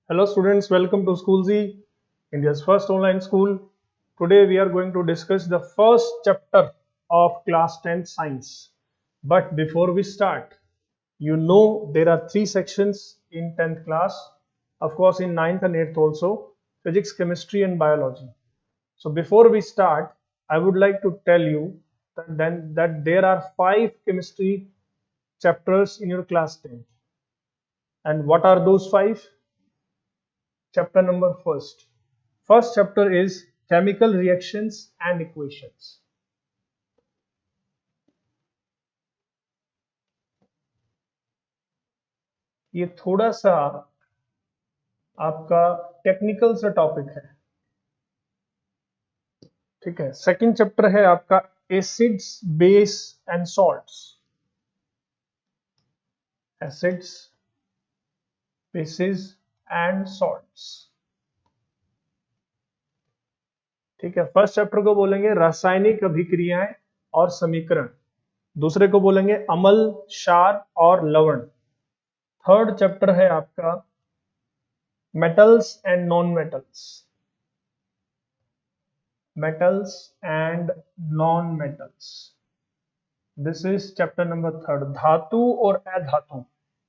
Hello students, welcome to Schoolzy, India's first online school. Today we are going to discuss the first chapter of class 10 science. But before we start, you know there are three sections in 10th class, of course in 9th and 8th also, physics, chemistry and biology. So before we start, I would like to tell you that there are 5 chemistry chapters in your class 10. And what are those 5? Chapter number first. First chapter is chemical reactions and equations. ये थोड़ा सा आपका technical सा topic है, ठीक है। Second chapter है आपका acids, base and salts. Acids, basis and salts, ठीक है। फर्स्ट चैप्टर को बोलेंगे रासायनिक अभिक्रियाएं और समीकरण, दूसरे को बोलेंगे अम्ल, क्षार और लवण। थर्ड चैप्टर है आपका metals and non metals, metals and non-metals. This is chapter number 3, धातु और अधातु।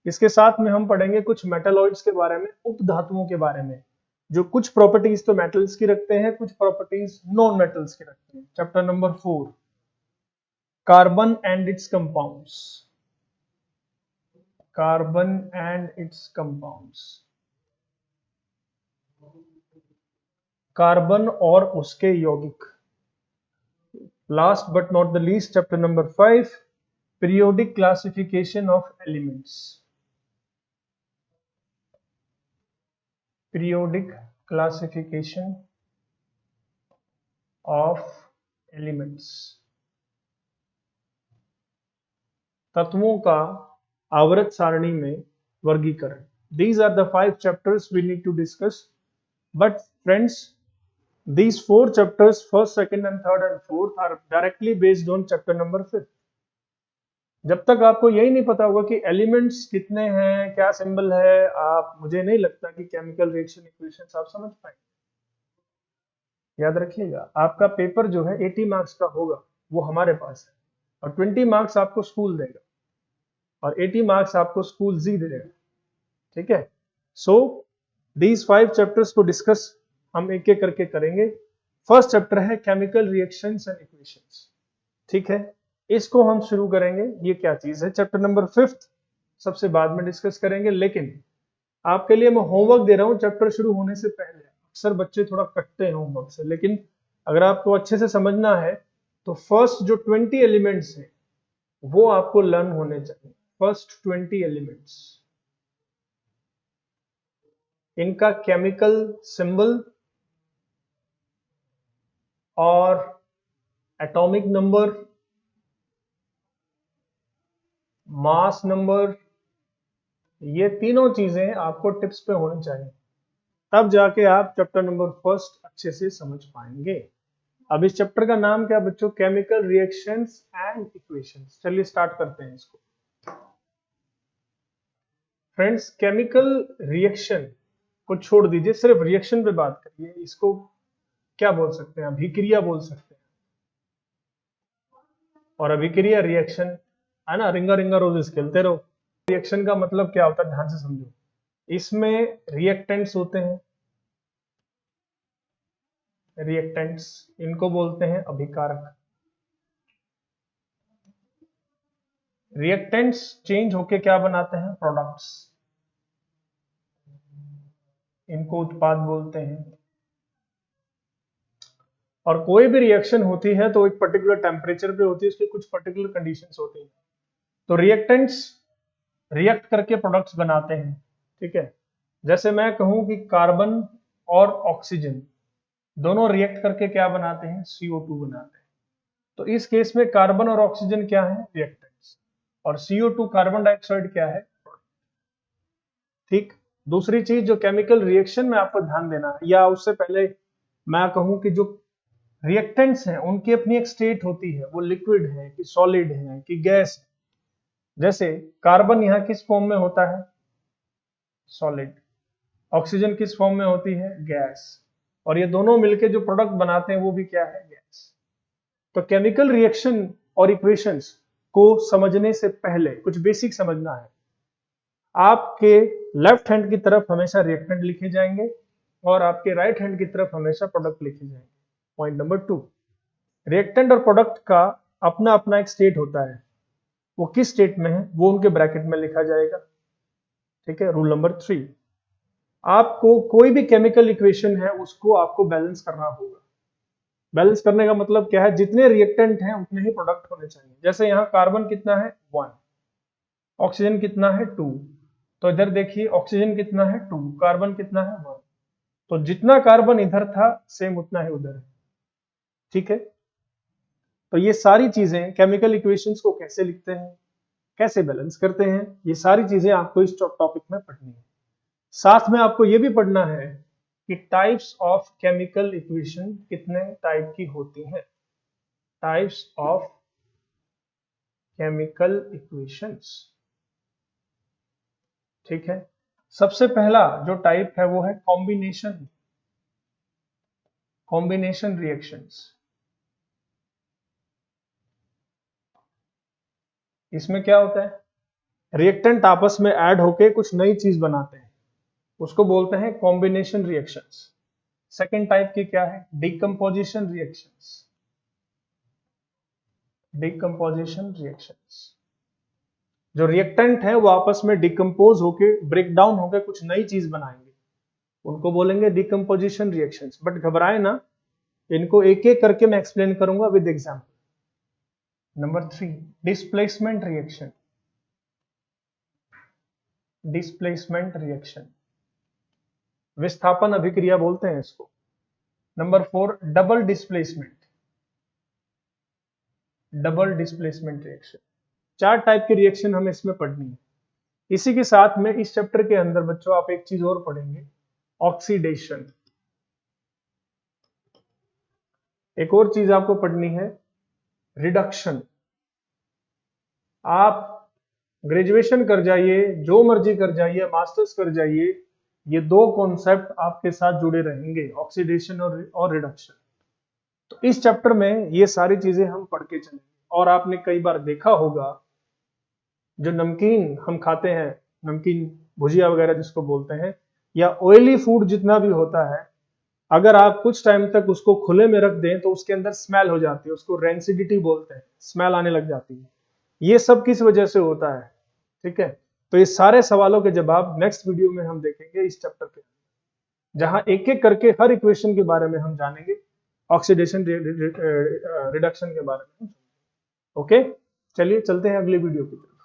इसके साथ में हम पढ़ेंगे कुछ मेटलॉइड्स के बारे में, उपधातुओं के बारे में, जो कुछ प्रॉपर्टीज तो मेटल्स की रखते हैं, कुछ प्रॉपर्टीज नॉन मेटल्स की रखते हैं। Chapter number 4, carbon and it's compounds. Carbon and it's compounds, carbon और उसके यौगिक। Last but not the least, chapter number 5, periodic classification of elements. Periodic classification of elements, तत्वों का आवर्त सारणी में वर्गीकरण। These are the 5 chapters we need to discuss. But friends, these 4 chapters, first, second and third and fourth, are directly based on chapter number 5. जब तक आपको यही नहीं पता होगा कि एलिमेंट्स कितने हैं, क्या सिंबल है, आप मुझे नहीं लगता कि केमिकल रिएक्शन इक्वेशंस आप समझ पाएंगे। याद रखिएगा, आपका पेपर जो है 80 मार्क्स का होगा, वो हमारे पास है, और 20 मार्क्स आपको स्कूल देगा और 80 मार्क्स आपको स्कूल जी देगा, ठीक है। सो दीज 5 चैप्टर्स को डिस्कस हम एक एक करके करेंगे। फर्स्ट चैप्टर है केमिकल रिएक्शंस एंड इक्वेशंस, ठीक है। इसको हम शुरू करेंगे। ये क्या चीज है? चैप्टर नंबर 5 सबसे बाद में डिस्कस करेंगे, लेकिन आपके लिए मैं होमवर्क दे रहा हूं चैप्टर शुरू होने से पहले। अक्सर बच्चे थोड़ा कटते हैं होमवर्क से, लेकिन अगर आपको अच्छे से समझना है तो फर्स्ट जो 20 एलिमेंट्स हैं वो आपको लर्न होने चाहिए। फर्स्ट 20 एलिमेंट्स, इनका केमिकल सिंबल और एटॉमिक नंबर, मास नंबर, ये तीनों चीजें आपको टिप्स पे होनी चाहिए, तब जाके आप चैप्टर नंबर 1 अच्छे से समझ पाएंगे। अब इस चैप्टर का नाम क्या बच्चों? Chemical reactions and equations. चलिए स्टार्ट करते हैं इसको। फ्रेंड्स, केमिकल रिएक्शन को छोड़ दीजिए, सिर्फ रिएक्शन पे बात करिए। इसको क्या बोल सकते हैं? अभिक्रिया बोल सकते हैं। और अभिक्रिया रिएक्शन है ना, रिंगा रिंगा रोजेस खेलते रहो। रिएक्शन का मतलब क्या होता है, ध्यान से समझो। इसमें रिएक्टेंट्स होते हैं, रिएक्टेंट्स, इनको बोलते हैं अभिकारक। रिएक्टेंट्स चेंज होके क्या बनाते हैं? प्रोडक्ट्स, इनको उत्पाद बोलते हैं। और कोई भी रिएक्शन होती है तो एक पर्टिकुलर टेम्परेचर पे होती है, उसकी कुछ पर्टिकुलर कंडीशंस होती हैं। तो रिएक्टेंट्स रिएक्ट करके प्रोडक्ट्स बनाते हैं, ठीक है। जैसे मैं कहूं कि कार्बन और ऑक्सीजन दोनों रिएक्ट करके क्या बनाते हैं? CO2 बनाते हैं। तो इस केस में कार्बन और ऑक्सीजन क्या है? रिएक्टेंट्स। और CO2 कार्बन डाइऑक्साइड क्या है? ठीक। दूसरी चीज जो केमिकल रिएक्शन में आपको ध्यान देना है, या उससे पहले मैं कहूं कि जो रिएक्टेंट्स हैं उनकी अपनी एक स्टेट होती है, वो लिक्विड है कि सॉलिड है कि गैस है। जैसे कार्बन यहाँ किस फॉर्म में होता है? सॉलिड। ऑक्सीजन किस फॉर्म में होती है? गैस। और ये दोनों मिलके जो प्रोडक्ट बनाते हैं वो भी क्या है? गैस। तो केमिकल रिएक्शन और इक्वेशंस को समझने से पहले कुछ बेसिक समझना है। आपके लेफ्ट हैंड की तरफ हमेशा रिएक्टेंट लिखे जाएंगे और आपके राइट हैंड की तरफ हमेशा प्रोडक्ट लिखे जाएंगे। पॉइंट नंबर 2, रिएक्टेंट और प्रोडक्ट का अपना अपना एक स्टेट होता है, वो किस स्टेट में है वो उनके ब्रैकेट में लिखा जाएगा। ठीक है। रूल नंबर 3, आपको कोई भी केमिकल इक्वेशन है उसको आपको बैलेंस करना होगा। बैलेंस करने का मतलब क्या है? जितने रिएक्टेंट हैं उतने ही प्रोडक्ट होने चाहिए। जैसे यहाँ कार्बन कितना है? 1, ऑक्सीजन कितना है? 2, तो इधर देखिए ऑक्सीजन कितना है? 2, कार्बन कितना है? 1, तो जितना कार्बन इधर था सेम उतना ही उधर है। ठीक है। तो ये सारी चीजें केमिकल इक्वेशंस को कैसे लिखते हैं, कैसे बैलेंस करते हैं, ये सारी चीजें आपको इस टॉपिक में पढ़नी है। साथ में आपको ये भी पढ़ना है कि टाइप्स ऑफ केमिकल इक्वेशन कितने टाइप की होती हैं। Types of chemical equations. ठीक है। सबसे पहला जो टाइप है वो है कॉम्बिनेशन। Combination reactions. इसमें क्या होता है? रिएक्टेंट आपस में ऐड होके कुछ नई चीज बनाते हैं, उसको बोलते हैं कॉम्बिनेशन रिएक्शंस। सेकेंड टाइप की क्या है? Decomposition reactions. डिकम्पोजिशन रिएक्शंस, जो रिएक्टेंट है वो आपस में डिकम्पोज होके ब्रेक डाउन होके कुछ नई चीज बनाएंगे, उनको बोलेंगे डिकम्पोजिशन रिएक्शंस। बट घबराए ना, इनको एक एक करके मैं एक्सप्लेन करूंगा with example. Number 3, displacement reaction. Displacement reaction, विस्थापन अभिक्रिया बोलते हैं इसको। Number 4, double displacement. Double displacement reaction. 4 type के रिएक्शन हमें इसमें पढ़नी है। इसी के साथ में इस चैप्टर के अंदर बच्चों आप एक चीज और पढ़ेंगे, ऑक्सीडेशन। एक और चीज आपको पढ़नी है, रिडक्शन। आप ग्रेजुएशन कर जाइए, जो मर्जी कर जाइए, मास्टर्स कर जाइए, ये दो कॉन्सेप्ट आपके साथ जुड़े रहेंगे, ऑक्सीडेशन और रिडक्शन। तो इस चैप्टर में ये सारी चीजें हम पढ़ के चलेंगे। और आपने कई बार देखा होगा, जो नमकीन हम खाते हैं, नमकीन भुजिया वगैरह जिसको बोलते हैं, या ऑयली फूड जितना भी होता है, अगर आप कुछ टाइम तक उसको खुले में रख दें तो उसके अंदर स्मेल हो जाती है, उसको रेंसिडिटी बोलते हैं, स्मेल आने लग जाती है। ये सब किस वजह से होता है? ठीक है। तो ये सारे सवालों के जवाब नेक्स्ट वीडियो में हम देखेंगे इस चैप्टर के, जहां एक एक करके हर इक्वेशन के बारे में हम जानेंगे, ऑक्सीडेशन रिडक्शन के बारे में। ओके, चलिए चलते हैं अगले वीडियो की तरफ।